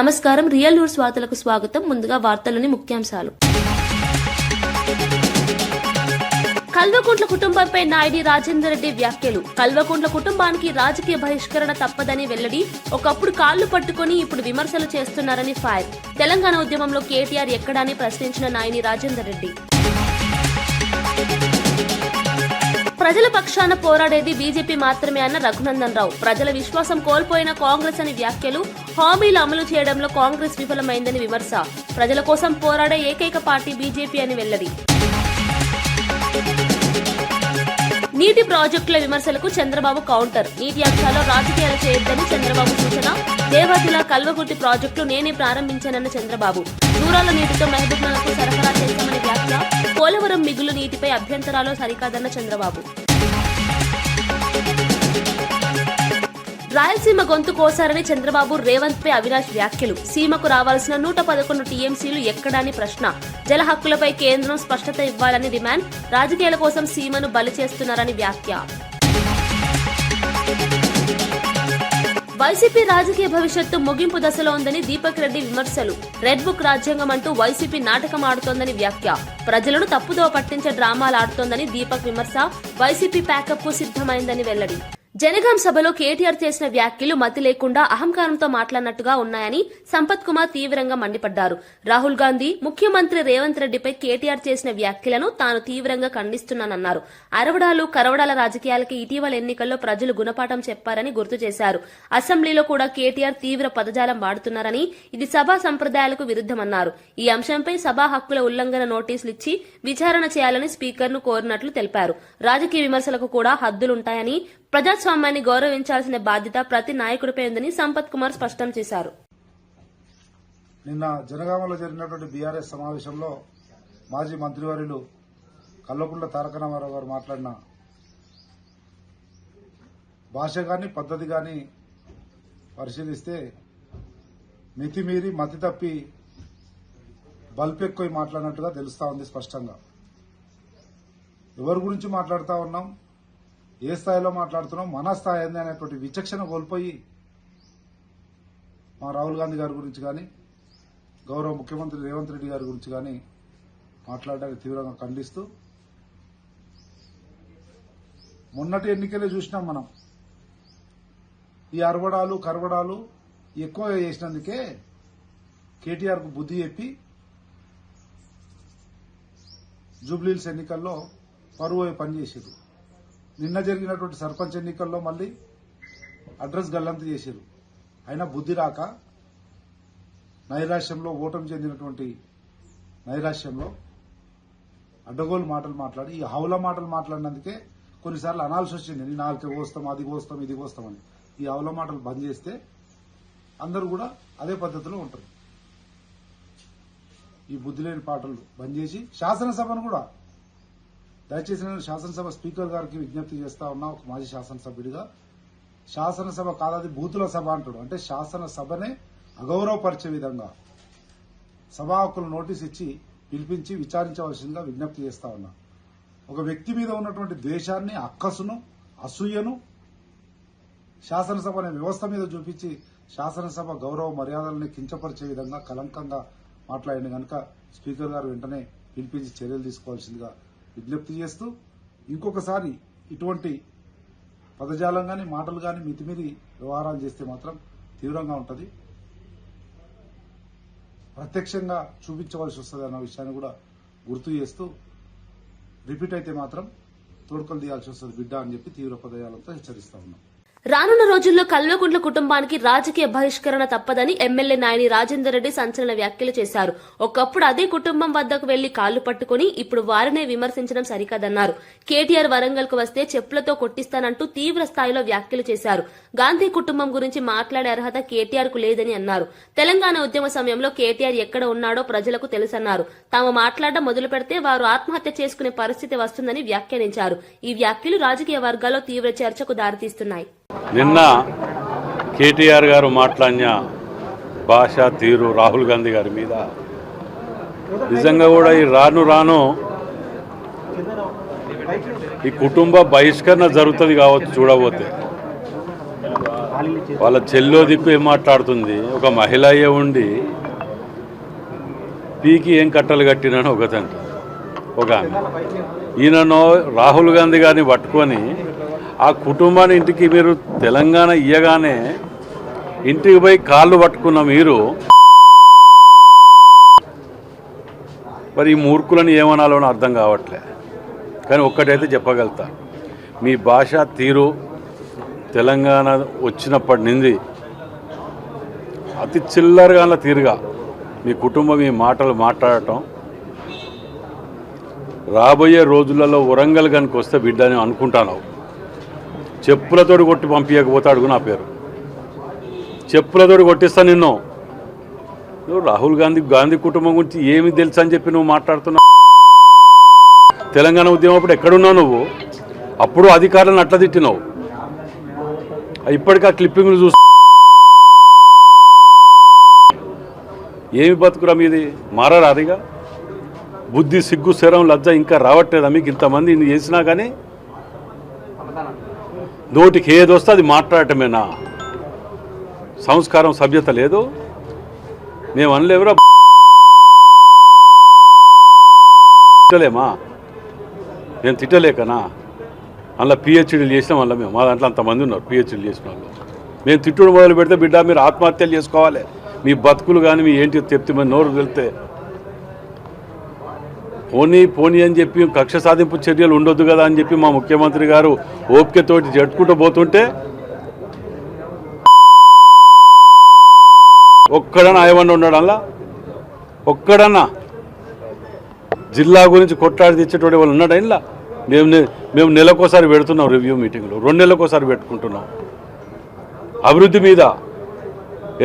నమస్కారం. Real news వార్తలకు స్వాగతం. ముందుగా వార్తలోని ముఖ్యాంశాలు. కల్వకుంట్ల కుటుంబంపై నాయుడి రాజేందర్ రెడ్డి వ్యాఖ్యలు. కల్వకుంట్ల కుటుంబానికి రాజకీయ బహిష్కరణ తప్పదని వెల్లడి. ఒకప్పుడు కాళ్లు పట్టుకుని ఇప్పుడు విమర్శలు చేస్తున్నారని ఫైర్. తెలంగాణ ఉద్యమంలో కేటీఆర్ ఎక్కడాని ప్రశ్నించిన నాయుడి రాజేందర్ రెడ్డి. ప్రజల పక్షాన పోరాడేది బీజేపీ మాత్రమే అన్న రఘునందన్ రావు. ప్రజల విశ్వాసం కోల్పోయిన కాంగ్రెస్ అని వ్యాఖ్యలు. హామీలు అమలు చేయడంలో కాంగ్రెస్ విఫలమైందని విమర్శ. ప్రజల కోసం పోరాడే ఏకైక పార్టీ బీజేపీ అని వెల్లడి. నీటి ప్రాజెక్టుల విమర్శలకు చంద్రబాబు కౌంటర్. నీటి అంశాల్లో రాజకీయాలు చేయొద్దని చంద్రబాబు సూచన. దేవాదుల కల్వకుర్తి ప్రాజెక్టులు నేనే ప్రారంభించానన్న చంద్రబాబు. దూరాల నీటితో మహబూబ్నగర్కు సరఫరా చేశామని వ్యాఖ్య. పోలవరం మిగులు నీటిపై అభ్యంతరాలు సరికాదన్న చంద్రబాబు. రాయలసీమ గొంతు కోసారని చంద్రబాబు రేవంత్ పై అవినాష్ వ్యాఖ్యలు. సీమకు రావాల్సిన 111 టీఎంసీలు ఎక్కడాని ప్రశ్న. జల హక్కులపై కేంద్రం స్పష్టత ఇవ్వాలని డిమాండ్. రాజకీయాల కోసం సీమను బలి చేస్తున్నారని వ్యాఖ్య. వైసీపీ రాజకీయ భవిష్యత్తు ముగింపు దశలో ఉందని దీపక్ రెడ్డి విమర్శలు. రెడ్ బుక్ రాజ్యాంగం అంటూ వైసీపీ నాటకం ఆడుతోందని వ్యాఖ్య. ప్రజలను తప్పుదో పట్టించే డ్రామాలు ఆడుతోందని దీపక్ విమర్శ. వైసీపీ ప్యాకప్ కు సిద్ధమైందని వెల్లడి. జనగాం సభలో కేటీఆర్ చేసిన వ్యాఖ్యలు మతి లేకుండా అహంకారంతో మాట్లాడినట్టుగా ఉన్నాయని సంపత్ కుమార్ తీవ్రంగా మండిపడ్డారు. రాహుల్ గాంధీ, ముఖ్యమంత్రి రేవంత్ రెడ్డిపై కేటీఆర్ చేసిన వ్యాఖ్యలను తాను తీవ్రంగా ఖండిస్తున్నానన్నారు. అరవడాలు కరవడాల రాజకీయాలకి ఇటీవల ఎన్నికల్లో ప్రజలు గుణపాఠం చెప్పారని గుర్తు చేశారు. అసెంబ్లీలో కూడా కేటీఆర్ తీవ్ర పదజాలం వాడుతున్నారని, ఇది సభా సంప్రదాయాలకు విరుద్దమన్నారు. ఈ అంశంపై సభా హక్కుల ఉల్లంఘన నోటీసులు ఇచ్చి విచారణ చేయాలని స్పీకర్ను కోరినట్లు తెలిపారు. రాజకీయ విమర్శలకు కూడా హద్దులుంటాయని, ప్రజాస్వామ్యాన్ని గౌరవించాల్సిన బాధ్యత ప్రతి నాయకుడిపై ఉందని సంపత్ కుమార్ స్పష్టం చేశారు. నిన్న జనగామలో జరిగినటువంటి బీఆర్ఎస్ సమావేశంలో మాజీ మంత్రివర్యులు కల్వకుంట్ల తారక రామారావు గారు మాట్లాడిన భాష గాని పద్ధతి గాని పరిశీలిస్తే మితిమీరి మతి తప్పి బల్పెక్కువ మాట్లాడినట్టుగా తెలుస్తా ఉంది స్పష్టంగా. ఎవరి గురించి మాట్లాడుతా ఉన్నాం, ఏ స్థాయిలో మాట్లాడుతున్నాం, మన స్థాయి ఏంది అనేటువంటి విచక్షణ కోల్పోయి మా రాహుల్ గాంధీ గారి గురించి కానీ, గౌరవ ముఖ్యమంత్రి రేవంత్ రెడ్డి గారి గురించి కానీ మాట్లాడడానికి తీవ్రంగా ఖండిస్తూ, మొన్నటి ఎన్నికలే చూసినాం మనం. ఈ అరవడాలు కరవడాలు ఎక్కువ చేసినందుకే కేటీఆర్ కు బుద్ధి చెప్పి జూబ్లీహిల్స్ ఎన్నికల్లో పరువు పనిచేసారు. నిన్న జరిగినటువంటి సర్పంచ్ ఎన్నికల్లో మళ్లీ అడ్రస్ గల్లంతు చేశారు. అయినా బుద్ధి రాక నైరాశ్యంలో ఓటమి చెందినటువంటి నైరాశ్యంలో అడ్డగోలు మాటలు మాట్లాడి, ఈ హౌల మాటలు మాట్లాడినందుకే కొన్నిసార్లు అనాల్సి వచ్చింది. నేను నాలుగు కోస్తాం, అది కోస్తాం, ఇది కోస్తామని. ఈ హౌల మాటలు బంద్ చేస్తే అందరూ కూడా అదే పద్ధతిలో ఉంటారు. ఈ బుద్ధి లేని పాటలు బంద్ చేసి శాసనసభను కూడా దయచేసి నేను శాసనసభ స్పీకర్ గారికి విజ్ఞప్తి చేస్తా ఉన్నా, ఒక మాజీ శాసనసభ్యుడిగా. శాసనసభ కాదది బూతుల సభ అంటాడు. అంటే శాసనసభనే అగౌరవపరిచే విధంగా సభా హక్కులు నోటీస్ ఇచ్చి పిలిపించి విచారించవలసిందిగా విజ్ఞప్తి చేస్తా ఉన్నా. ఒక వ్యక్తి మీద ఉన్నటువంటి ద్వేషాన్ని, అక్కసును, అసూయను శాసనసభ అనే వ్యవస్థ మీద చూపించి శాసనసభ గౌరవ మర్యాదల్ని కించపరిచే విధంగా కలంకంగా మాట్లాడిన కనుక స్పీకర్ గారు వెంటనే పిలిపించి చర్యలు తీసుకోవాల్సిందిగా విజ్ఞప్తి చేస్తూ, ఇంకొకసారి ఇటువంటి పదజాలం గాని మాటలు గాని మితిమీరి వ్యవహారాలు చేస్తే మాత్రం తీవ్రంగా ఉంటుంది. ప్రత్యక్షంగా చూపించవలసి వస్తుంది అన్న విషయాన్ని కూడా గుర్తు చేస్తూ, రిపీట్ అయితే మాత్రం తోడుకలు తీయాల్సి వస్తుంది బిడ్డ అని చెప్పి తీవ్ర పదజాలంతో హెచ్చరిస్తా ఉన్నాం. రానున్న రోజుల్లో కల్వకుంట్ల కుటుంబానికి రాజకీయ బహిష్కరణ తప్పదని ఎమ్మెల్యే నాయని రాజేందర్ రెడ్డి సంచలన వ్యాఖ్యలు చేశారు. ఒకప్పుడు అదే కుటుంబం వద్దకు వెళ్లి కాళ్లు పట్టుకుని ఇప్పుడు వారినే విమర్శించడం సరికాదన్నారు. కేటీఆర్ వరంగల్ కు వస్తే చెప్పులతో కొట్టిస్తానంటూ తీవ్ర స్థాయిలో వ్యాఖ్యలు చేశారు. గాంధీ కుటుంబం గురించి మాట్లాడే అర్హత కేటీఆర్ కు లేదని అన్నారు. తెలంగాణ ఉద్యమ సమయంలో కేటీఆర్ ఎక్కడ ఉన్నాడో ప్రజలకు తెలుసన్నారు. తాము మాట్లాడడం మొదలు పెడితే వారు ఆత్మహత్య చేసుకునే పరిస్థితి వస్తుందని వ్యాఖ్యానించారు. ఈ వ్యాఖ్యలు రాజకీయ వర్గాల్లో తీవ్ర చర్చకు దారితీస్తున్నాయి. నిన్న కేటీఆర్ గారు మాట్లాడిన భాష తీరు రాహుల్ గాంధీ గారి మీద నిజంగా కూడా ఈ రాను ఈ కుటుంబ బహిష్కరణ జరుగుతుంది కావచ్చు చూడబోతే. వాళ్ళ చెల్లో దిక్కు ఏం మాట్లాడుతుంది. ఒక మహిళ అయ్యే ఉండి పీకి ఏం కట్టలు కట్టినని ఒకతంట ఒక ఆమె. ఈయనను రాహుల్ గాంధీ గారిని పట్టుకొని ఆ కుటుంబాన్ని ఇంటికి మీరు తెలంగాణ ఇయ్యగానే ఇంటికి పోయి కాళ్ళు పట్టుకున్న మీరు మరి ఈ మూర్ఖులను ఏమనాలో అర్థం కావట్లే. కానీ ఒక్కటైతే చెప్పగలుగుతా, మీ భాష తీరు తెలంగాణ వచ్చినప్పటి నుండి అతి చిల్లరగా తీరుగా మీ కుటుంబం ఈ మాటలు మాట్లాడటం రాబోయే రోజులలో వరంగల్ కనుక వస్తే బిడ్డ అని అనుకుంటాను. చెప్పులతోటి కొట్టి పంపించకపోతే అడుగు నా పేరు, చెప్పులతోటి కొట్టిస్తా నిన్ను. నువ్వు రాహుల్ గాంధీ కుటుంబం గురించి ఏమి తెలుసు అని చెప్పి నువ్వు మాట్లాడుతున్నావు. తెలంగాణ ఉద్యమం అప్పుడు ఎక్కడున్నావు నువ్వు? అప్పుడు అధికారులను అట్లా తిట్టినావు. ఇప్పటికీ ఆ క్లిప్పింగ్లు చూసి ఏమి బతుకురా మీది? మారారా అదిగా? బుద్ధి సిగ్గు శరం లజ్జ ఇంకా రావట్లేదా మీకు? ఇంతమంది ఇన్ని చేసినా కానీ నోటికి ఏదొస్తే అది మాట్లాడటమేనా? సంస్కారం సభ్యత లేదు. మేము అనలేవురా తిట్టలేమా? నేను తిట్టలేకనా? అందులో పిహెచ్డీలు చేసినాం. వల్ల మేము మా దాంట్లో అంతమంది ఉన్నారు పిహెచ్డీలు చేసిన వాళ్ళు. మేము తిట్టుడు మొదలు పెడితే బిడ్డ మీరు ఆత్మహత్యలు చేసుకోవాలి, మీ బతుకులు కానీ మీ ఏంటి చెప్తే మరి నోరు వెళ్తే పోనీ అని చెప్పి కక్ష సాధింపు చర్యలు ఉండొద్దు కదా అని చెప్పి మా ముఖ్యమంత్రి గారు ఓపికతోటి జట్టుకుంటూ పోతుంటే ఒక్కడన్నా ఆయవన్న ఉన్నాడు. అలా ఒక్కడన్నా జిల్లా గురించి కొట్లాడి తెచ్చేటోడు వాళ్ళు ఉన్నాడు. ఇలా మేము నెలకోసారి పెడుతున్నాం రివ్యూ మీటింగ్లు, 2 నెలలకోసారి పెట్టుకుంటున్నాం. అభివృద్ధి మీద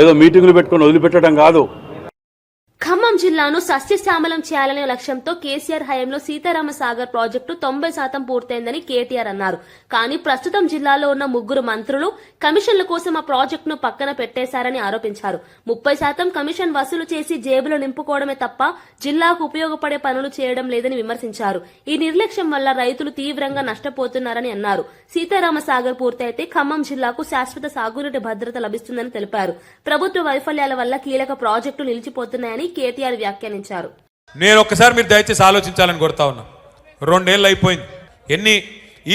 ఏదో మీటింగులు పెట్టుకొని వదిలిపెట్టడం కాదు. ఖమ్మం జిల్లాను సస్యశ్యామలం చేయాలనే లక్ష్యంతో కేసీఆర్ హయాంలో సీతారామ సాగర్ ప్రాజెక్టు 90% పూర్తయిందని కేటీఆర్ అన్నారు. కానీ ప్రస్తుతం జిల్లాలో ఉన్న 3 మంత్రులు కమిషన్ల కోసం ఆ ప్రాజెక్టును పక్కన పెట్టేశారని ఆరోపించారు. 30% కమిషన్ వసూలు చేసి జేబులో నింపుకోవడమే తప్ప జిల్లాకు ఉపయోగపడే పనులు చేయడం లేదని విమర్శించారు. ఈ నిర్లక్ష్యం వల్ల రైతులు తీవ్రంగా నష్టపోతున్నారని అన్నారు. సీతారామ సాగర్ పూర్తయితే ఖమ్మం జిల్లాకు శాశ్వత సాగునీటి భద్రత లభిస్తుందని తెలిపారు. ప్రభుత్వ వైఫల్యాల వల్ల కీలక ప్రాజెక్టులు నిలిచిపోతున్నాయని కేటీఆర్ వ్యాఖ్యానించారు. నేను ఒక్కసారి మీరు దయచేసి ఆలోచించాలని కోరుతా ఉన్నా. 2 ఏళ్ళు అయిపోయింది. ఎన్ని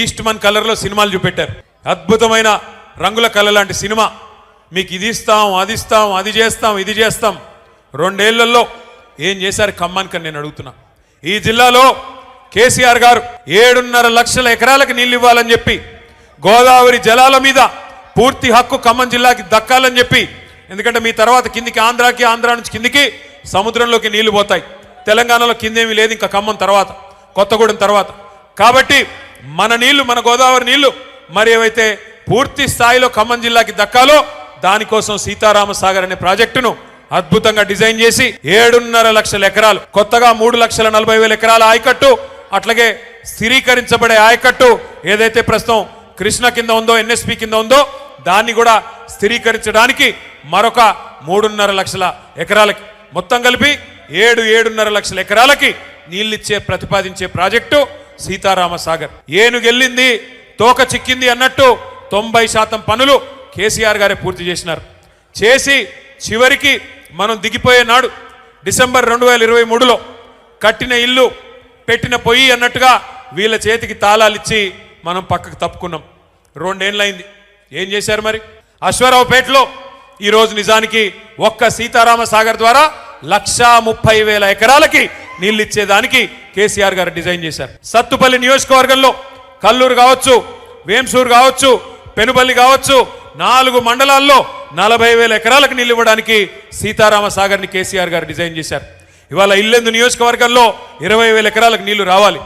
ఈస్ట్ మన్ కలర్లో సినిమాలు చూపెట్టారు. అద్భుతమైన రంగుల కళ లాంటి సినిమా. మీకు ఇది ఇస్తాం, అది ఇస్తాం, అది చేస్తాం, ఇది చేస్తాం. 2 ఏళ్లలో ఏం చేశారు ఖమ్మానికి నేను అడుగుతున్నా. ఈ జిల్లాలో కేసీఆర్ గారు 7.5 లక్షల ఎకరాలకు నీళ్లు ఇవ్వాలని చెప్పి, గోదావరి జలాల మీద పూర్తి హక్కు ఖమ్మం జిల్లాకి దక్కాలని చెప్పి, ఎందుకంటే మీ తర్వాత కిందికి ఆంధ్రాకి, ఆంధ్రా నుంచి కిందికి సముద్రంలోకి నీళ్లు పోతాయి. తెలంగాణలో కిందేమీ లేదు ఇంకా ఖమ్మం తర్వాత, కొత్తగూడెం తర్వాత. కాబట్టి మన నీళ్లు, మన గోదావరి నీళ్లు మరి ఏవైతే పూర్తి స్థాయిలో ఖమ్మం జిల్లాకి దక్కాలో దానికోసం సీతారామ సాగర్ అనే ప్రాజెక్టును అద్భుతంగా డిజైన్ చేసి 7.5 లక్షల ఎకరాలు, కొత్తగా 3,40,000 ఎకరాల ఆయకట్టు, అట్లాగే స్థిరీకరించబడే ఆయకట్టు ఏదైతే ప్రస్తుతం కృష్ణ కింద ఉందో, ఎన్ఎస్పి కింద ఉందో దాన్ని కూడా స్థిరీకరించడానికి మరొక 3.5 లక్షల ఎకరాలకి, మొత్తం కలిపి 7.5 లక్షల ఎకరాలకి నీళ్ళిచ్చే ప్రతిపాదించే ప్రాజెక్టు సీతారామ సాగర్. ఏనుగెళ్ళింది తోక చిక్కింది అన్నట్టు 90% పనులు కేసీఆర్ గారే పూర్తి చేసినారు. చేసి చివరికి మనం దిగిపోయే నాడు డిసెంబర్ 2023లో కట్టిన ఇల్లు పెట్టిన పొయ్యి అన్నట్టుగా వీళ్ళ చేతికి తాళాలు ఇచ్చి మనం పక్కకు తప్పుకున్నాం. 2 ఏళ్ళైంది. ఏం చేశారు మరి? అశ్వారావుపేటలో ఈరోజు నిజానికి ఒక్క సీతారామ సాగర్ ద్వారా 1,30,000 ఎకరాలకి నీళ్ళు ఇచ్చేదానికి కేసీఆర్ గారు డిజైన్ చేశారు. సత్తుపల్లి నియోజకవర్గంలో కల్లూరు కావచ్చు, వేంసూరు కావచ్చు, పెనుబల్లి కావచ్చు, 4 మండలాల్లో 40,000 ఎకరాలకు నీళ్ళు ఇవ్వడానికి సీతారామ సాగర్ని కేసీఆర్ గారు డిజైన్ చేశారు. ఇవాళ ఇల్లెందు నియోజకవర్గంలో 20,000 ఎకరాలకు నీళ్లు రావాలి.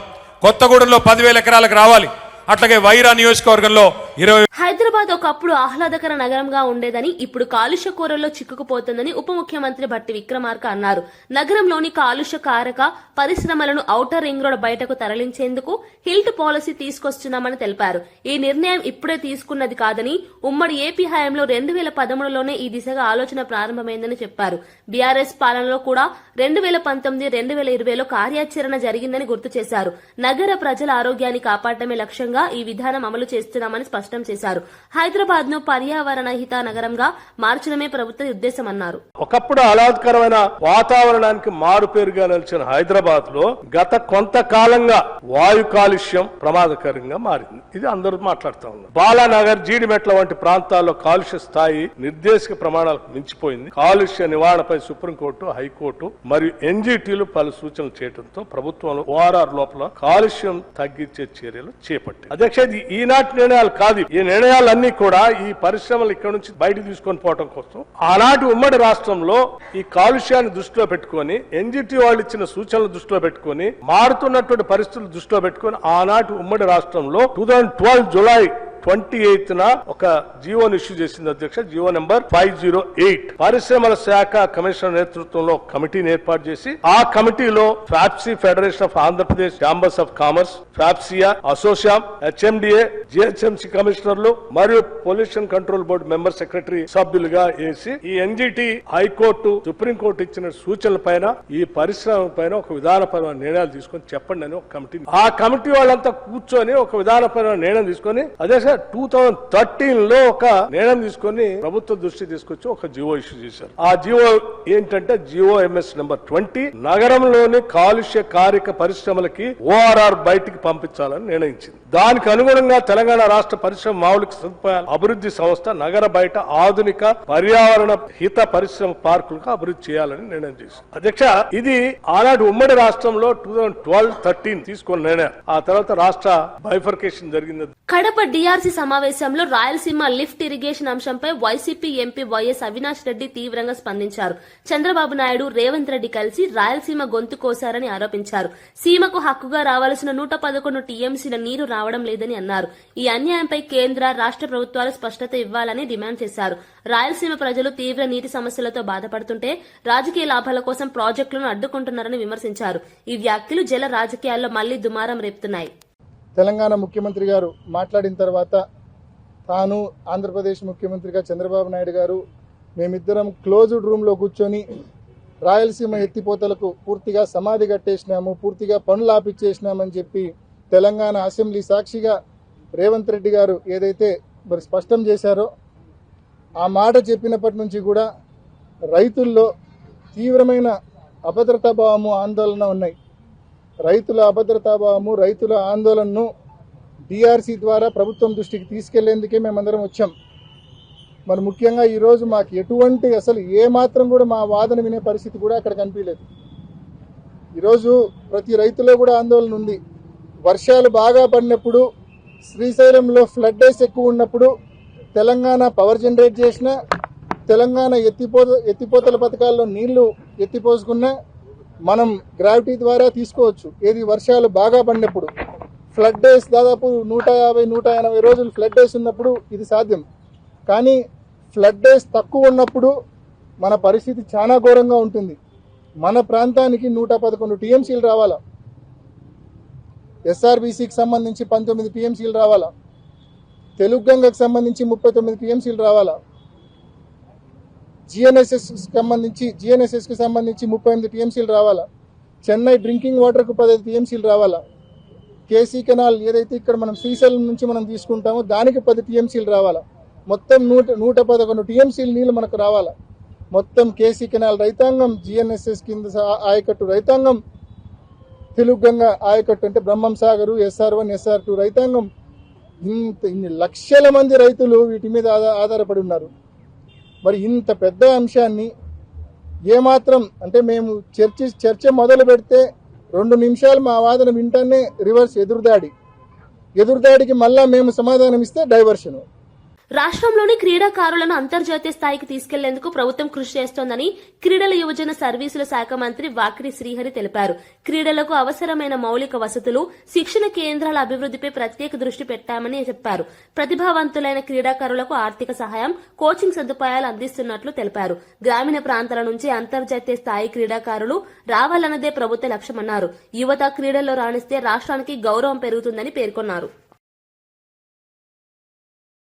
కొత్తగూడెంలో 10,000 ఎకరాలకు రావాలి. అట్లాగే వైరా నియోజకవర్గంలో 20. హైదరాబాద్ ఒకప్పుడు ఆహ్లాదకర నగరంగా ఉండేదని, ఇప్పుడు కాలుష్య కూరల్లో చిక్కుకుపోతుందని ఉప ముఖ్యమంత్రి భట్టి విక్రమార్క అన్నారు. నగరంలోని కాలుష్య కారక పరిశ్రమలను ఔటర్ రింగ్ రోడ్ బయటకు తరలించేందుకు హిల్ట్ పాలసీ తీసుకొస్తున్నామని తెలిపారు. ఈ నిర్ణయం ఇప్పుడే తీసుకున్నది కాదని, ఉమ్మడి ఏపీ హయాంలో 2013లోనే ఈ దిశగా ఆలోచన ప్రారంభమైందని చెప్పారు. బీఆర్ఎస్ పాలనలో కూడా 2019, 2020లో కార్యాచరణ జరిగిందని గుర్తు చేశారు. నగర ప్రజల ఆరోగ్యాన్ని కాపాడటమే లక్ష్యంగా దిశగా ఈ విధానం అమలు చేస్తున్నామని స్పష్టం చేశారు. హైదరాబాద్ ను పర్యావరణ హిత నగరంగా మార్చడమే ప్రభుత్వ ఉద్దేశమన్నారు. ఒకప్పుడు ఆహ్లాదకరమైన వాతావరణానికి మారు పేరుగా నిలిచిన హైదరాబాద్ లో గత కొంతకాలంగా వాయు కాలుష్యం ప్రమాదకరంగా మారింది. ఇది అందరూ మాట్లాడుతూ ఉన్నారు. బాలానగర్, జీడిమెట్ల వంటి ప్రాంతాల్లో కాలుష్య స్థాయి నిర్దేశక ప్రమాణాలకు మించిపోయింది. కాలుష్య నివారణపై సుప్రీంకోర్టు, హైకోర్టు మరియు ఎన్జీటీలు పలు సూచనలు చేయడంతో ప్రభుత్వంలో ఓఆర్ఆర్ లోపల కాలుష్యం తగ్గించే చర్యలు చేపట్టింది. అధ్యక్ష, ఇది ఈనాటి నిర్ణయాలు కాదు. ఈ నిర్ణయాలన్నీ కూడా ఈ పరిశ్రమలు ఇక్కడ నుంచి బయటకు తీసుకొని పోవడం కోసం ఆనాటి ఉమ్మడి రాష్ట్రంలో ఈ కాలుష్యాన్ని దృష్టిలో పెట్టుకొని, ఎన్జీటీ వాళ్ళు ఇచ్చిన సూచనలు దృష్టిలో పెట్టుకొని, మారుతున్నటువంటి పరిస్థితులు దృష్టిలో పెట్టుకొని ఆనాటి ఉమ్మడి రాష్ట్రంలో 2012 జూలై 28న ఒక జీవోను ఇష్యూ చేసింది అధ్యక్ష. GO number 508. పరిశ్రమల శాఖ కమిషనర్ నేతృత్వంలో కమిటీని ఏర్పాటు చేసి ఆ కమిటీలో FAPCCI, federation of Andhra Pradesh chambers of commerce, ఫ్యాప్సియా, అసోసియామ్, హెచ్ఎండిఏ, జిహెచ్ఎంసీ కమిషనర్లు మరియు pollution control board member secretary సభ్యులుగా వేసి ఈ ఎన్జిటి, హైకోర్టు, సుప్రీంకోర్టు ఇచ్చిన సూచనల పైన ఈ పరిశ్రమ పైన ఒక విధానపరమైన నిర్ణయాలు తీసుకొని చెప్పండి అని ఒక కమిటీ, ఆ కమిటీ వాళ్ళంతా కూర్చొని ఒక విధానపరమైన నిర్ణయం తీసుకొని అదే 2013లో ఒక నిర్ణయం తీసుకొని ప్రభుత్వ దృష్టి తీసుకొచ్చి ఒక జియో ఇష్యూ చేశారు. ఆ జియో ఏంటంటే జియో ఎంఎస్ నెంబర్ 20 నగరంలోని కాలుష్య కారక పరిశ్రమలకి ఓఆర్ఆర్ బయటికి పంపించాలని నిర్ణయించింది. దానికి అనుగుణంగా తెలంగాణ రాష్ట్ర పరిశ్రమ మౌలిక సదుపాయాల అభివృద్ధి సంస్థ నగర బయట ఆధునిక పర్యావరణ హిత పరిశ్రమ పార్కులకు అభివృద్ధి చేయాలని నిర్ణయం చేసింది. అధ్యక్ష, ఇది ఆనాడు ఉమ్మడి రాష్ట్రంలో 2012-13 తీసుకున్న నిర్ణయం. ఆ తర్వాత రాష్ట్ర బైఫర్కేషన్ జరిగింది. కడప డిఆర్సీ సమావేశంలో రాయలసీమ లిఫ్ట్ ఇరిగేషన్ అంశంపై YCP MP YS Avinash Reddy తీవ్రంగా స్పందించారు. చంద్రబాబు నాయుడు, రేవంత్ రెడ్డి కలిసి రాయలసీమ గొంతు కోశారని ఆరోపించారు. సీమకు హక్కుగా రావాల్సిన 111 టీఎంసీల నీరు రావడం లేదని అన్నారు. ఈ అన్యాయంపై కేంద్ర, రాష్ట్ర ప్రభుత్వాలు స్పష్టత ఇవ్వాలని డిమాండ్ చేశారు. రాయలసీమ ప్రజలు తీవ్ర నీటి సమస్యలతో బాధపడుతుంటే రాజకీయ లాభాల కోసం ప్రాజెక్టులను అడ్డుకుంటున్నారని విమర్శించారు. ఈ వ్యాఖ్యలు జల రాజకీయాల్లో మళ్లీ దుమారం రేపుతున్నాయి. తెలంగాణ ముఖ్యమంత్రి గారు మాట్లాడిన తర్వాత తాను, ఆంధ్రప్రదేశ్ ముఖ్యమంత్రిగా చంద్రబాబు నాయుడు గారు మేమిద్దరం క్లోజ్డ్ రూమ్లో కూర్చొని రాయలసీమ ఎత్తిపోతలకు పూర్తిగా సమాధి కట్టేసినాము, పూర్తిగా పనులు ఆపిచ్చేసినామని చెప్పి తెలంగాణ అసెంబ్లీ సాక్షిగా రేవంత్ రెడ్డి గారు ఏదైతే మరి స్పష్టం చేశారో ఆ మాట చెప్పినప్పటి నుంచి కూడా రైతుల్లో తీవ్రమైన అభద్రతాభావము, ఆందోళన ఉన్నాయి. రైతుల అభద్రతాభావము, రైతుల ఆందోళనను డిఆర్సీ ద్వారా ప్రభుత్వం దృష్టికి తీసుకెళ్లేందుకే మేమందరం వచ్చాం. మరి ముఖ్యంగా ఈరోజు మాకు ఎటువంటి అసలు ఏమాత్రం కూడా మా వాదన వినే పరిస్థితి కూడా అక్కడ కనిపించలేదు. ఈరోజు ప్రతి రైతులో కూడా ఆందోళన ఉంది. వర్షాలు బాగా పడినప్పుడు, శ్రీశైలంలో ఫ్లడ్డేస్ ఎక్కువ ఉన్నప్పుడు తెలంగాణ పవర్ జనరేట్ చేసిన, తెలంగాణ ఎత్తిపోతల పథకాల్లో నీళ్లు ఎత్తిపోసుకున్నా మనం గ్రావిటీ ద్వారా తీసుకోవచ్చు. ఏది వర్షాలు బాగా పడినప్పుడు, ఫ్లడ్ డేస్ దాదాపు 150-180 రోజులు ఫ్లడ్ డేస్ ఉన్నప్పుడు ఇది సాధ్యం. కానీ ఫ్లడ్ డేస్ తక్కువ ఉన్నప్పుడు మన పరిస్థితి చాలా ఘోరంగా ఉంటుంది. మన ప్రాంతానికి 111 టీఎంసీలు రావాలా, ఎస్ఆర్బీసీకి సంబంధించి 19 టీఎంసీలు రావాలా, తెలుగు గంగకు సంబంధించి 39 టీఎంసీలు రావాలా, జిఎన్ఎస్ఎస్ కి సంబంధించి 38 టీఎంసీలు రావాలా, చెన్నై డ్రింకింగ్ వాటర్ కు 10 టీఎంసీలు రావాలా, కేసీ కెనాల్ ఏదైతే ఇక్కడ మనం శ్రీశైలం నుంచి మనం తీసుకుంటామో దానికి 10 టీఎంసీలు రావాలా, మొత్తం 111 టీఎంసీలు నీళ్లు మనకు రావాలా. మొత్తం కేసీ కెనాల్ రైతాంగం, జిఎన్ఎస్ఎస్ కింద ఆయకట్టు రైతాంగం, తెలుగు గంగ ఆయకట్టు అంటే బ్రహ్మం సాగరు, SR1, SR2 రైతాంగం, ఇన్ని లక్షల మంది రైతులు వీటి మీద ఆధారపడి ఉన్నారు. మరి ఇంత పెద్ద అంశాన్ని ఏమాత్రం అంటే మేము చర్చ మొదలు పెడితే 2 నిమిషాలు మా వాదన వింటానే రివర్స్ ఎదురుదాడికి మళ్ళా మేము సమాధానం ఇస్తే డైవర్షన్. రాష్ట్రంలోని క్రీడాకారులను అంతర్జాతీయ స్థాయికి తీసుకెళ్లేందుకు ప్రభుత్వం కృషి చేస్తోందని క్రీడల యువజన సర్వీసుల శాఖ మంత్రి వాకిరి శ్రీహరి తెలిపారు. క్రీడలకు అవసరమైన మౌలిక వసతులు, శిక్షణ కేంద్రాల అభివృద్ధిపై ప్రత్యేక దృష్టి పెట్టామని చెప్పారు. ప్రతిభావంతులైన క్రీడాకారులకు ఆర్థిక సహాయం, కోచింగ్ సదుపాయాలు అందిస్తున్నట్లు తెలిపారు. గ్రామీణ ప్రాంతాల నుంచి అంతర్జాతీయ స్థాయి క్రీడాకారులు రావాలన్నదే ప్రభుత్వ లక్ష్యమన్నారు. యువత క్రీడల్లో రాణిస్తే రాష్ట్రానికి గౌరవం పెరుగుతుందని పేర్కొన్నారు.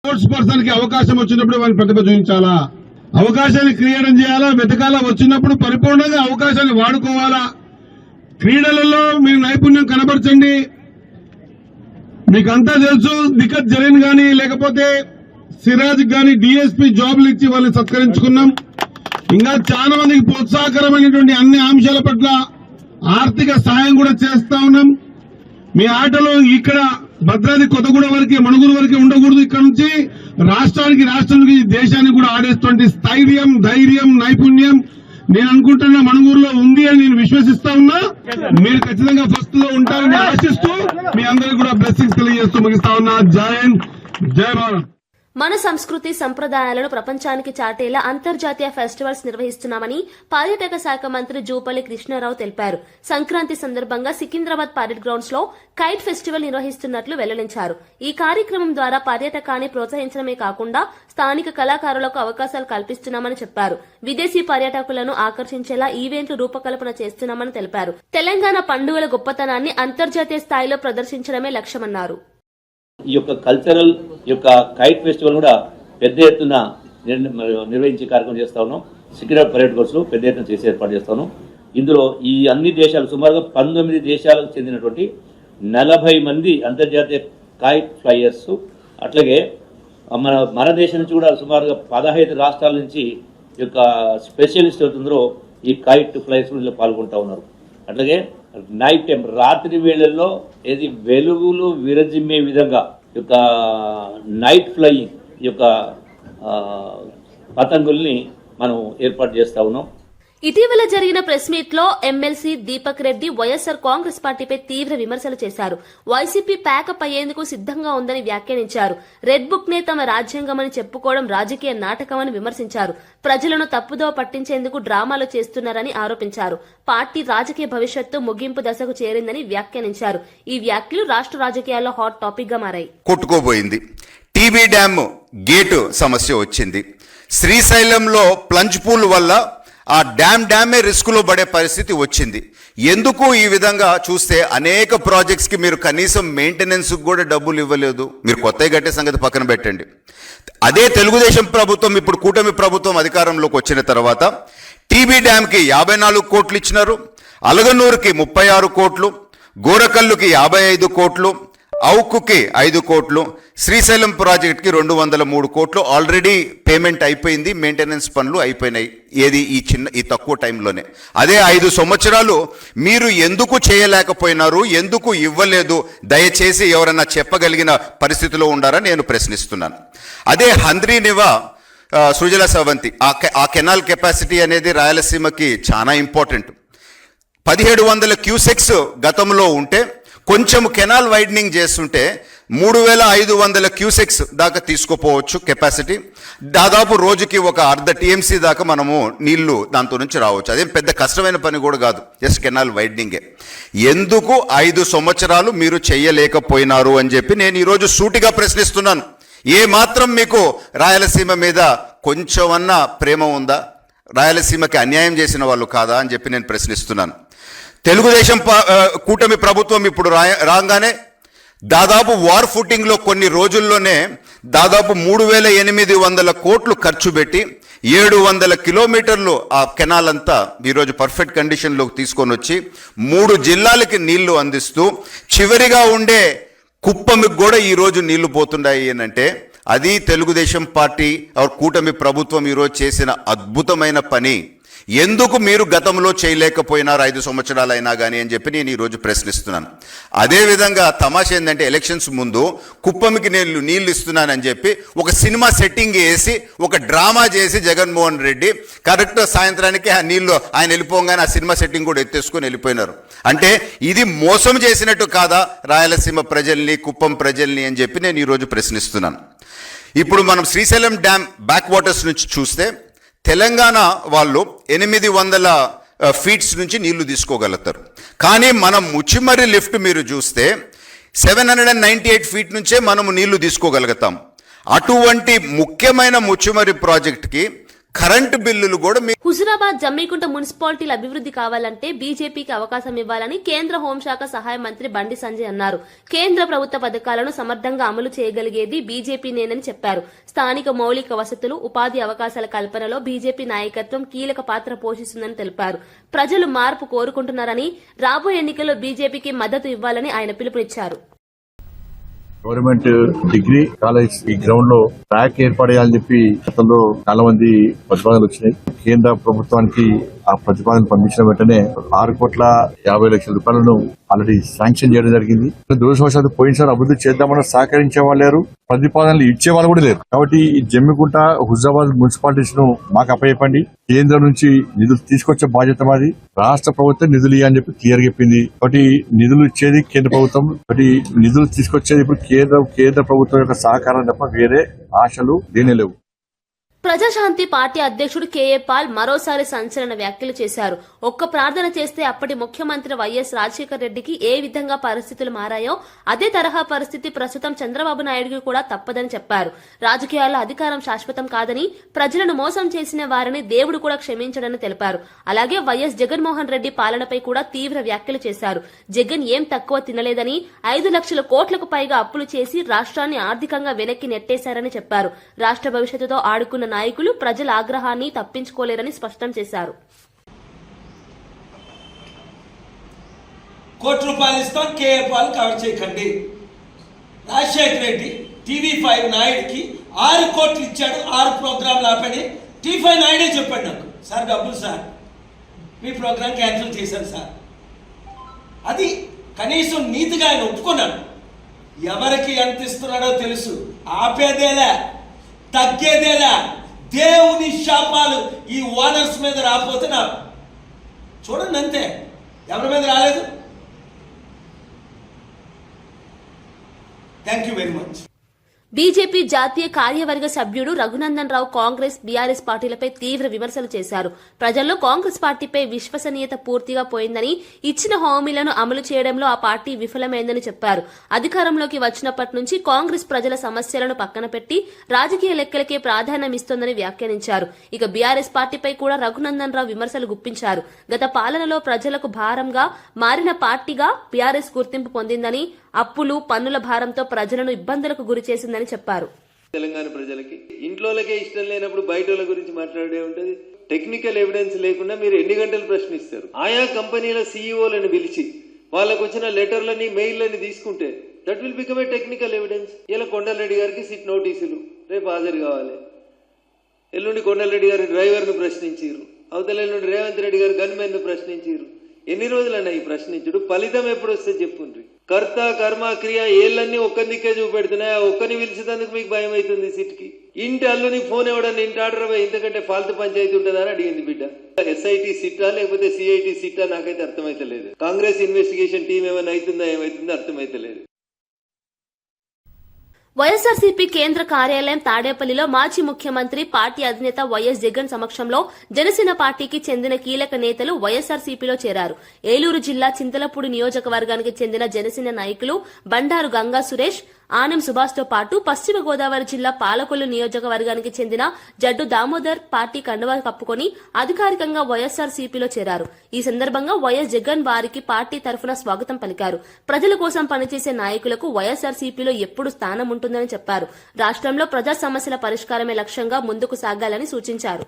స్పోర్ట్స్ పర్సన్ కి అవకాశం వచ్చినప్పుడు వాళ్ళని ప్రతిభ చూపించాలా, అవకాశాన్ని క్రియేట్ చేయాలా, వెతకాలా, వచ్చినప్పుడు పరిపూర్ణంగా అవకాశాన్ని వాడుకోవాలా. క్రీడలలో మీరు నైపుణ్యం కనబరచండి. మీకంతా తెలుసు, దిక్కత్ జరీన్ గాని లేకపోతే సిరాజ్ గాని డిఎస్పీ జాబ్లు ఇచ్చి వాళ్ళని సత్కరించుకున్నాం. ఇంకా చాలా మందికి ప్రోత్సాహకరమైనటువంటి అన్ని అంశాల పట్ల ఆర్థిక సాయం కూడా చేస్తా ఉన్నాం. మీ ఆటలు ఇక్కడ భద్రాద్రి కొత్తగూడ వరకే, మణుగూరు వరకే ఉండకూడదు. ఇక్కడ నుంచి రాష్ట్రానికి దేశానికి కూడా ఆడేటువంటి స్థైర్యం, ధైర్యం, నైపుణ్యం నేను అనుకుంటున్నా మణుగూరులో ఉంది అని నేను విశ్వసిస్తా ఉన్నా. మీరు ఖచ్చితంగా ఫస్ట్ లో ఉంటారని ఆశిస్తూ మీ అందరికీ కూడా బ్లెస్సింగ్స్ తెలియజేస్తూ ముగిస్తా ఉన్నా. జై హింద్, జై భారత్. మన సంస్కృతి సంప్రదాయాలను ప్రపంచానికి చాటేలా అంతర్జాతీయ ఫెస్టివల్స్ నిర్వహిస్తున్నామని పర్యాటక శాఖ మంత్రి జూపల్లి కృష్ణారావు తెలిపారు. సంక్రాంతి సందర్భంగా సికింద్రాబాద్ పరేడ్ గ్రౌండ్స్ లో కైట్ ఫెస్టివల్ నిర్వహిస్తున్నట్లు వెల్లడించారు. ఈ కార్యక్రమం ద్వారా పర్యాటకాన్ని ప్రోత్సహించడమే కాకుండా స్థానిక కళాకారులకు అవకాశాలు కల్పిస్తున్నామని చెప్పారు. విదేశీ పర్యాటకులను ఆకర్షించేలా ఈవెంట్లు రూపకల్పన చేస్తున్నామని తెలిపారు. తెలంగాణ పండుగల గొప్పతనాన్ని అంతర్జాతీయ స్థాయిలో ప్రదర్శించడమే లక్ష్యమన్నారు. ఈ యొక్క కల్చరల్ యొక్క కైట్ ఫెస్టివల్ కూడా పెద్ద ఎత్తున నిర్వహించే కార్యక్రమం చేస్తా ఉన్నాం. సికింద్రాబాద్ పరేడ్ కోర్సులో పెద్ద ఎత్తున చేసే ఏర్పాటు చేస్తా ఉన్నాం. ఇందులో ఈ అన్ని దేశాలు సుమారుగా 19 దేశాలకు చెందినటువంటి 40 మంది అంతర్జాతీయ కైట్ ఫ్లైయర్స్, అట్లాగే మన దేశం నుంచి కూడా సుమారుగా 15 రాష్ట్రాల నుంచి ఈ యొక్క స్పెషలిస్ట్ అవుతుందో ఈ కైట్ ఫ్లైయర్స్ పాల్గొంటా ఉన్నారు. అట్లాగే నైట్ టైం, రాత్రి వేళల్లో ఏది వెలుగులు విరజిమ్మే విధంగా యొక్క నైట్ ఫ్లయింగ్ యొక్క పతంగుల్ని మనం ఏర్పాటు చేస్తా ఉన్నాం. ఇటీవల జరిగిన ప్రెస్ మీట్ లో ఎమ్మెల్సీ దీపక్ రెడ్డి వైఎస్సార్ కాంగ్రెస్ పార్టీపై తీవ్ర విమర్శలు చేశారు. వైసీపీ ప్యాకప్ అయ్యేందుకు సిద్దంగా ఉందని వ్యాఖ్యానించారు. రెడ్ బుక్ నే తమ రాజ్యాంగమని చెప్పుకోవడం రాజకీయ నాటకమని విమర్శించారు. ప్రజలను తప్పుదోవ పట్టించేందుకు డ్రామాలు చేస్తున్నారని ఆరోపించారు. పార్టీ రాజకీయ భవిష్యత్తు ముగింపు దశకు చేరిందని వ్యాఖ్యానించారు. ఈ వ్యాఖ్యలు రాష్ట్ర రాజకీయాల్లో హాట్ టాపిక్ గా మారాయి. కొట్టుకోబోయింది. టీబీ డ్యామ్ గేటు సమస్య వచ్చింది. శ్రీశైలంలో ప్లంజ్ పూల్ వల్ల ఆ డ్యామే రిస్కులో పడే పరిస్థితి వచ్చింది. ఎందుకు ఈ విధంగా చూస్తే అనేక ప్రాజెక్ట్స్కి మీరు కనీసం మెయింటెనెన్స్కి కూడా డబ్బులు ఇవ్వలేదు. మీరు కొత్తగా కట్టే సంగతి పక్కన పెట్టండి. అదే తెలుగుదేశం ప్రభుత్వం ఇప్పుడు కూటమి ప్రభుత్వం అధికారంలోకి వచ్చిన తర్వాత టీబీ డ్యామ్కి 54 కోట్లు ఇచ్చినారు, అలగనూరుకి 36 కోట్లు, గోరకల్లుకి 55 కోట్లు, ఔకుకి 5 కోట్లు, శ్రీశైలం ప్రాజెక్ట్కి 203 కోట్లు ఆల్రెడీ పేమెంట్ అయిపోయింది. మెయింటెనెన్స్ పనులు అయిపోయినాయి. ఏది ఈ తక్కువ టైంలోనే. అదే 5 సంవత్సరాలు మీరు ఎందుకు చేయలేకపోయినారు, ఎందుకు ఇవ్వలేదు, దయచేసి ఎవరన్నా చెప్పగలిగిన పరిస్థితిలో ఉండారా నేను ప్రశ్నిస్తున్నాను. అదే హంద్రీనివా సృజల సవంతి ఆ కెనాల్ కెపాసిటీ అనేది రాయలసీమకి చాలా ఇంపార్టెంట్. 1700 క్యూసెక్స్ గతంలో ఉంటే కొంచెం కెనాల్ వైడనింగ్ చేస్తుంటే 3500 క్యూసెక్స్ దాకా తీసుకుపోవచ్చు కెపాసిటీ. దాదాపు రోజుకి ఒక అర్ధ టీఎంసీ దాకా మనము నీళ్లు దాంతో నుంచి రావచ్చు. అదేం పెద్ద కష్టమైన పని కూడా కాదు, జస్ట్ కెనాల్ వైడనింగే. ఎందుకు 5 సంవత్సరాలు మీరు చేయలేకపోయినారు అని చెప్పి నేను ఈరోజు సూటిగా ప్రశ్నిస్తున్నాను. ఏ మాత్రం మీకు రాయలసీమ మీద కొంచెమన్నా ప్రేమ ఉందా? రాయలసీమకి అన్యాయం చేసిన వాళ్ళు కాదా అని చెప్పి నేను ప్రశ్నిస్తున్నాను. తెలుగుదేశం కూటమి ప్రభుత్వం ఇప్పుడు రాగానే దాదాపు వార్ ఫుటింగ్లో కొన్ని రోజుల్లోనే దాదాపు 3800 కోట్లు ఖర్చు పెట్టి 700 కిలోమీటర్లు ఆ కెనాల్ అంతా ఈరోజు పర్ఫెక్ట్ కండిషన్లోకి తీసుకొని వచ్చి 3 జిల్లాలకి నీళ్లు అందిస్తూ చివరిగా ఉండే కుప్పమికి కూడా ఈరోజు నీళ్లు పోతున్నాయి అంటే అది తెలుగుదేశం పార్టీ కూటమి ప్రభుత్వం ఈరోజు చేసిన అద్భుతమైన పని. ఎందుకు మీరు గతంలో చేయలేకపోయినారు 5 సంవత్సరాలైనా కానీ అని చెప్పి నేను ఈరోజు ప్రశ్నిస్తున్నాను. అదేవిధంగా తమాషా ఏంటంటే ఎలక్షన్స్ ముందు కుప్పమికి నేను నీళ్లు ఇస్తున్నానని చెప్పి ఒక సినిమా సెట్టింగ్ వేసి ఒక డ్రామా చేసి జగన్మోహన్ రెడ్డి కరెక్ట్ సాయంత్రానికి ఆ నీళ్లు ఆయన వెళ్ళిపోగానే ఆ సినిమా సెట్టింగ్ కూడా ఎత్తేసుకొని వెళ్ళిపోయినారు. అంటే ఇది మోసం చేసినట్టు కాదా రాయలసీమ ప్రజల్ని, కుప్పం ప్రజల్ని అని చెప్పి నేను ఈరోజు ప్రశ్నిస్తున్నాను. ఇప్పుడు మనం శ్రీశైలం డ్యామ్ బ్యాక్ వాటర్స్ నుంచి చూస్తే తెలంగాణ వాళ్ళు 800 ఫీట్స్ నుంచి నీళ్లు తీసుకోగలుగుతారు. కానీ మనం ముచ్చిమర్రి లిఫ్ట్ మీరు చూస్తే 798 ఫీట్ నుంచే మనము నీళ్లు తీసుకోగలుగుతాం. అటువంటి ముఖ్యమైన ముచ్చిమర్రి ప్రాజెక్టుకి కరెంటు బిల్లులు కూడా హుజురాబాద్ జమ్మికుంట మున్సిపాలిటీల అభివృద్ధి కావాలంటే బీజేపీకి అవకాశం ఇవ్వాలని కేంద్ర హోంశాఖ సహాయ మంత్రి బండి సంజయ్ అన్నారు. కేంద్ర ప్రభుత్వ పథకాలను సమర్థంగా అమలు చేయగలిగేది బీజేపీనేనని చెప్పారు. స్థానిక మౌలిక వసతులు, ఉపాధి అవకాశాల కల్పనలో బీజేపీ నాయకత్వం కీలక పాత్ర పోషిస్తుందని తెలిపారు. ప్రజలు మార్పు కోరుకుంటున్నారని, రాబోయే ఎన్నికల్లో బీజేపీకి మద్దతు ఇవ్వాలని ఆయన పిలుపునిచ్చారు. గవర్నమెంట్ డిగ్రీ కాలేజ్ ఈ గ్రౌండ్ లో ట్రాక్ ఏర్పడేయాలని చెప్పి గతంలో చాలా మంది ప్రతిపాదనలు వచ్చినాయి. కేంద్ర ప్రభుత్వానికి ఆ ప్రతిపాదన పంపించిన వెంటనే 6,50,00,000 ఆల్రెడీ శాంక్షన్ చేయడం జరిగింది. దురదృష్టవశాత్తు పోయినసారి అభివృద్ధి చేద్దామని సహకరించే వాళ్ళు లేరు, ప్రతిపాదనలు ఇచ్చే వాళ్ళు కూడా లేరు. కాబట్టి ఈ జమ్మికుంట హుజాబాద్ మున్సిపాలిటీస్ ను మాకు అప్పచెప్పండి, కేంద్రం నుంచి నిధులు తీసుకొచ్చే బాధ్యత మాది, రాష్ట్ర ప్రభుత్వం నిధులు ఇవ్వని చెప్పి క్లియర్ చెప్పింది. కాబట్టి నిధులు ఇచ్చేది కేంద్ర ప్రభుత్వం, కాబట్టి నిధులు తీసుకొచ్చేది ఇప్పుడు కేంద్ర ప్రభుత్వం యొక్క సహకారం తప్ప వేరే ఆశలు దేనే లేవు. ప్రజాశాంతి పార్టీ అధ్యక్షుడు కేఏ పాల్ మరోసారి సంచలన వ్యాఖ్యలు చేశారు. ఒక్క ప్రార్థన చేస్తే అప్పటి ముఖ్యమంత్రి వైఎస్ రాజశేఖర రెడ్డికి ఏ విధంగా పరిస్థితులు మారాయో అదే తరహా పరిస్థితి ప్రస్తుతం చంద్రబాబు నాయుడుకి కూడా తప్పదని చెప్పారు. రాజకీయాల్లో అధికారం శాశ్వతం కాదని, ప్రజలను మోసం చేసిన వారిని దేవుడు కూడా క్షమించడని తెలిపారు. అలాగే వైఎస్ జగన్మోహన్ రెడ్డి పాలనపై కూడా తీవ్ర వ్యాఖ్యలు చేశారు. జగన్ ఏం తక్కువ తినలేదని, 5 లక్షల కోట్లకు పైగా అప్పులు చేసి రాష్ట్రాన్ని ఆర్థికంగా వెనక్కి నెట్టేశారని చెప్పారు. రాష్ట్ర భవిష్యత్తుతో ఆడుకున్న నాయకులు ప్రజల ఆగ్రహాన్ని తప్పించుకోలేరని స్పష్టం చేశారు. ₹1 ఇస్తాం, కేఏ పాల్ కవర్ చేయకండి. రాజశేఖర రెడ్డి TV5 నాయుడికి 6 కోట్లు ఇచ్చాడు, 6 ప్రోగ్రాంలు ఆపని. T5 నాయుడే చెప్పాడు నాకు, సార్ డబ్బులు సార్, మీ ప్రోగ్రాం క్యాన్సిల్ చేశారు సార్. అది కనీసం నీతిగా ఆయన ఒప్పుకున్నాడు. ఎవరికి ఎంత ఇస్తున్నాడో తెలుసు, ఆపేదేలా తగ్గేదేలా. దేవుని శాపాలు ఈ ఓనర్స్ మీద రాకపోతే నా చూడండి అంతే, ఎవరి మీద రాలేదు. Thank you very much. BJP జాతీయ కార్యవర్గ సభ్యుడు రఘునందన్ రావు కాంగ్రెస్, బీఆర్ఎస్ పార్టీలపై తీవ్ర విమర్శలు చేశారు. ప్రజల్లో కాంగ్రెస్ పార్టీపై విశ్వసనీయత పూర్తిగా పోయిందని, ఇచ్చిన హామీలను అమలు చేయడంలో ఆ పార్టీ విఫలమైందని చెప్పారు. అధికారంలోకి వచ్చినప్పటి నుంచి కాంగ్రెస్ ప్రజల సమస్యలను పక్కన పెట్టి రాజకీయ లెక్కలకే ప్రాధాన్యమిస్తోందని వ్యాఖ్యానించారు. ఇక బీఆర్ఎస్ పార్టీపై కూడా రఘునందన్ రావు విమర్శలు గుప్పించారు. గత పాలనలో ప్రజలకు భారంగా మారిన పార్టీగా బీఆర్ఎస్ గుర్తింపు పొందిందని, అప్పులు, పన్నుల భారంతో ప్రజలను ఇబ్బందులకు గురి చేసిందని చెప్పారు. తెలంగాణ ప్రజలకి ఇంట్లోకే ఇష్టం లేనప్పుడు బయట గురించి మాట్లాడే ఉంటది. టెక్నికల్ ఎవిడెన్స్ లేకుండా మీరు ఎన్ని గంటలు ప్రశ్నిస్తారు? ఆయా కంపెనీల సీఈఓలను పిలిచి వాళ్ళకు వచ్చిన లెటర్లని, మెయిల్లని తీసుకుంటే that will become a technical evidence. ఇలా కొండలరెడ్డి గారికి సిట్ నోటీసులు, రేపు హాజరు కావాలి. ఎల్లుండి కొండలరెడ్డి గారి డ్రైవర్ను ప్రశ్నించారు, అవతల ఎల్లుండి రేవంత్ రెడ్డి గారు గన్మెన్ను ప్రశ్నించారు. ఎన్ని రోజులన్నా ఈ ప్రశ్నించుడు? ఫలితం ఎప్పుడు వస్తే చెప్పుండ్రి. కర్త కర్మ క్రియ ఏళ్ళన్నీ ఒక్కరికే చూపెడుతున్నాయి. ఒక్కరిని పిలిచేందుకు మీకు భయం అవుతుంది. సిట్కి ఇంటి అల్లుని ఫోన్ ఇవ్వడానికి ఇంటి ఆర్డర్ ఇంతకంటే ఫాల్తు పంచాయతీ ఉంటుందా అని అడిగింది బిడ్డ. SIT సిట్టా లేకపోతే CIT సిట్టా నాకైతే అర్థమైతలేదు. కాంగ్రెస్ ఇన్వెస్టిగేషన్ టీం ఏమైనా అవుతుందా, ఏమైతుందో అర్థమైతలేదు. వైఎస్ఆర్సీపీ కేంద్ర కార్యాలయం తాడేపల్లిలో మాజీ ముఖ్యమంత్రి, పార్టీ అధినేత వైఎస్ జగన్ సమక్షంలో జనసేన పార్టీకి చెందిన కీలక నేతలు వైఎస్ఆర్సీపీలో చేరారు. ఏలూరు జిల్లా చింతలపూడి నియోజకవర్గానికి చెందిన జనసేన నాయకులు బండారు గంగా సురేష్, ఆనం సుభాష్ తో పాటు పశ్చిమ గోదావరి జిల్లా పాలకొల్లు నియోజకవర్గానికి చెందిన జడ్డు దామోదర్ పార్టీ కండువా కప్పుకొని అధికారికంగా వైఎస్ఆర్సీపీలో చేరారు. ఈ సందర్భంగా వైఎస్ జగన్ వారికి పార్టీ తరఫున స్వాగతం పలికారు. ప్రజల కోసం పనిచేసే నాయకులకు వైఎస్ఆర్సీపీలో ఎప్పుడు స్థానం ఉంటుందని చెప్పారు. రాష్ట్రంలో ప్రజా సమస్యల పరిష్కారమే లక్ష్యంగా ముందుకు సాగాలని సూచించారు.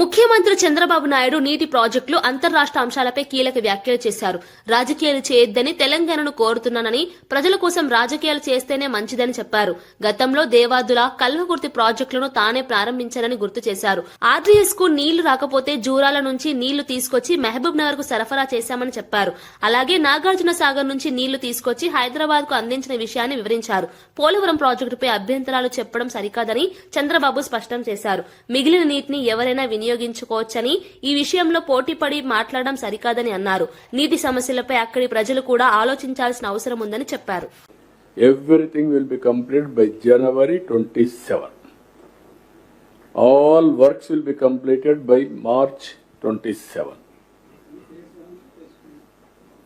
ముఖ్యమంత్రి చంద్రబాబు నాయుడు నీటి ప్రాజెక్టులు, అంతర్రాష్ట్ర అంశాలపై కీలక వ్యాఖ్యలు చేశారు. రాజకీయాలు చేయొద్దని తెలంగాణను కోరుతున్నానని, ప్రజల కోసం రాజకీయాలు చేస్తేనే మంచిదని చెప్పారు. గతంలో దేవాదుల, కల్వకుర్తి ప్రాజెక్టులను తానే ప్రారంభించారని గుర్తు చేశారు. RDS కు నీళ్లు రాకపోతే జూరాల నుంచి నీళ్లు తీసుకొచ్చి మహబూబ్ నగర్ కు సరఫరా చేశామని చెప్పారు. అలాగే నాగార్జున సాగర్ నుంచి నీళ్లు తీసుకొచ్చి హైదరాబాద్ కు అందించిన విషయాన్ని వివరించారు. పోలవరం ప్రాజెక్టుపై అభ్యంతరాలు చెప్పడం సరికాదని చంద్రబాబు స్పష్టం చేశారు. మిగిలిన నీటిని ఎవరైనా వినియోగించుకోవచ్చని, ఈ విషయంలో పోటీపడి మాట్లాడడం సరికాదని అన్నారు. నీటి సమస్యలపై అక్కడి ప్రజలు కూడా ఆలోచించాల్సిన అవసరం ఉందని చెప్పారు. Everything will be completed by January 27. All works will be completed by March 27.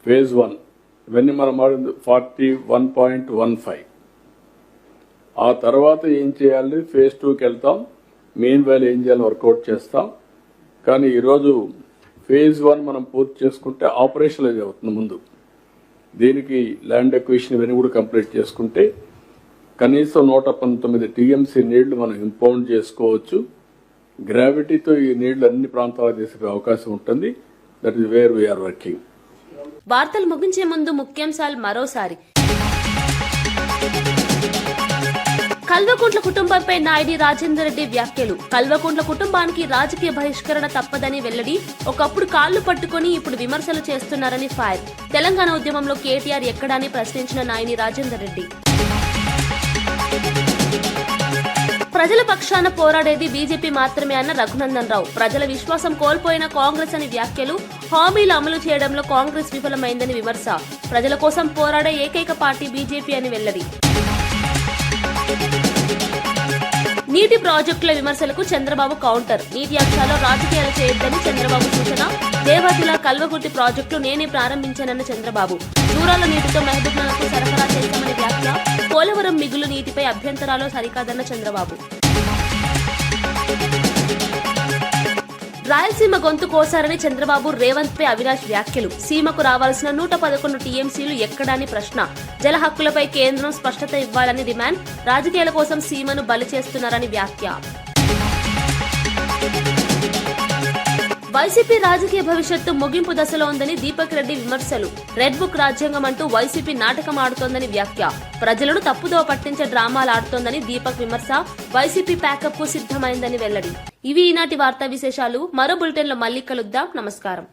Phase 1. ఇవన్నీ మనం 41.15. ఆ తర్వాత ఏం చేయాలి? ఫేజ్ 2కి వెళ్తాం. మెయిన్ వైల్ ఏం చేయాలి వర్కౌట్ చేస్తాం. కానీ ఈరోజు ఫేజ్ 1 మనం పూర్తి చేసుకుంటే ఆపరేషనలైజ్ అవుతుంది ముందు. దీనికి ల్యాండ్ ఎక్విజిషన్ ఇవన్నీ కూడా కంప్లీట్ చేసుకుంటే కనీసం 119 టీఎంసీ నీళ్లు మనం ఇంపౌండ్ చేసుకోవచ్చు. గ్రావిటీతో ఈ నీళ్లు అన్ని ప్రాంతాలకు తీసుకునే అవకాశం ఉంటుంది. That is where we are working. వార్తలు ముగించే ముందు ముఖ్యాంశాలు మరోసారి. కల్వకుంట్ల కుటుంబంపై నాయుడి రాజేందర్ రెడ్డి వ్యాఖ్యలు. కల్వకుంట్ల కుటుంబానికి రాజకీయ బహిష్కరణ తప్పదని వెల్లడి. ఒకప్పుడు కాళ్లు పట్టుకుని ఇప్పుడు విమర్శలు చేస్తున్నారని ఫైర్. తెలంగాణ ఉద్యమంలో కేటీఆర్ ఎక్కడాని ప్రశ్నించిన నాయుడి రాజేందర్ రెడ్డి. ప్రజల పక్షాన పోరాడేది బీజేపీ మాత్రమే అన్న రఘునందన్ రావు. ప్రజల విశ్వాసం కోల్పోయిన కాంగ్రెస్ అని వ్యాఖ్యలు. హామీలు అమలు చేయడంలో కాంగ్రెస్ విఫలమైందని విమర్శ. ప్రజల కోసం పోరాడే ఏకైక పార్టీ బీజేపీ అని వెల్లడి. నీటి ప్రాజెక్టుల విమర్శలకు చంద్రబాబు కౌంటర్. నీటి అంశాల్లో రాజకీయాలు చేయొద్దని చంద్రబాబు సూచన. దేవాదుల కల్వకుర్తి ప్రాజెక్టులు నేనే ప్రారంభించానన్న చంద్రబాబు. దూరాల నీటితో మహబూబ్నగర్కు సరఫరా చేస్తామని వ్యాఖ్య. పోలవరం మిగులు నీటిపై అభ్యంతరాలు సరికాదన్న చంద్రబాబు. రాయలసీమ గొంతు కోసారని చంద్రబాబు రేవంత్ పై అవినాష్ వ్యాఖ్యలు. సీమకు రావాల్సిన 111 టీఎంసీలు ఎక్కడాని ప్రశ్న. జల హక్కులపై కేంద్రం స్పష్టత ఇవ్వాలని డిమాండ్. రాజకీయాల కోసం సీమను బలి చేస్తున్నారని వ్యాఖ్య. వైసీపీ రాజకీయ భవిష్యత్తు ముగింపు దశలో ఉందని దీపక్ రెడ్డి విమర్శలు. రెడ్ బుక్ రాజ్యాంగం అంటూ వైసీపీ నాటకం ఆడుతోందని వ్యాఖ్య. ప్రజలను తప్పుదోవ పట్టించే డ్రామాలు ఆడుతోందని దీపక్ విమర్శ. వైసీపీ ప్యాకప్ కు సిద్ధమైందని వెల్లడి. ఇవి ఈనాటి వార్తా విశేషాలు. మరో బులెటిన్ లో మళ్ళీ కలుద్దాం. నమస్కారం.